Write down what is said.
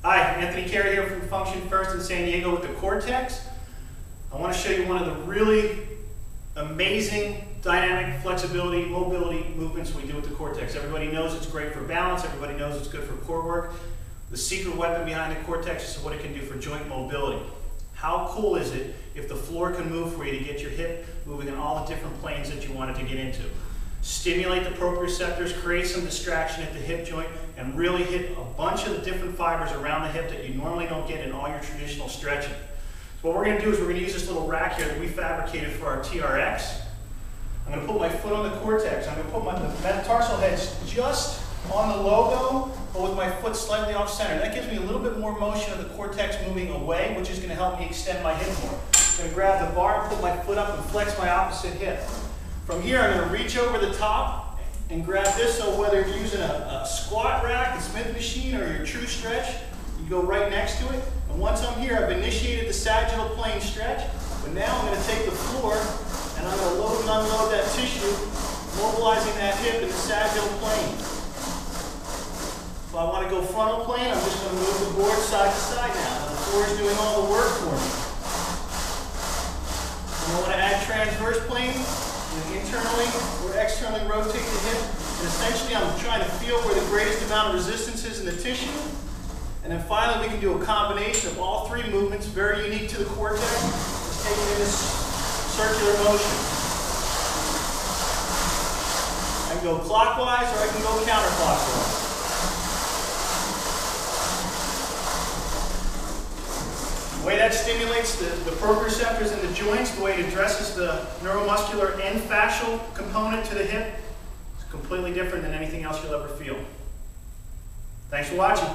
Hi, Anthony Carey here from Function First in San Diego with the Core-Tex. I want to show you one of the really amazing dynamic flexibility, mobility movements we do with the Core-Tex. Everybody knows it's great for balance, everybody knows it's good for core work. The secret weapon behind the Core-Tex is what it can do for joint mobility. How cool is it if the floor can move for you to get your hip moving in all the different planes that you want it to get into? Stimulate the proprioceptors, create some distraction at the hip joint, and really hit a bunch of the different fibers around the hip that you normally don't get in all your traditional stretching. So what we're going to do is we're going to use this little rack here that we fabricated for our TRX. I'm going to put my foot on the Core-Tex. I'm going to put my metatarsal heads just on the logo, but with my foot slightly off center. That gives me a little bit more motion of the Core-Tex moving away, which is going to help me extend my hip more. I'm going to grab the bar and put my foot up and flex my opposite hip. From here, I'm going to reach over the top and grab this, so whether you're using a squat rack, the Smith machine, or your true stretch, you go right next to it. And once I'm here, I've initiated the sagittal plane stretch, but now I'm going to take the floor and I'm going to load and unload that tissue, mobilizing that hip in the sagittal plane. If I want to go frontal plane, I'm just going to move the board side to side now. And the floor is doing all the work for me. And I want to add transverse plane. Internally or externally rotate the hip, and essentially I'm trying to feel where the greatest amount of resistance is in the tissue. And then finally we can do a combination of all three movements, very unique to the Core-Tex, just taking in this circular motion. I can go clockwise or I can go counterclockwise. The way that stimulates the proprioceptors in the joints, the way it addresses the neuromuscular and fascial component to the hip, is completely different than anything else you'll ever feel. Thanks for watching.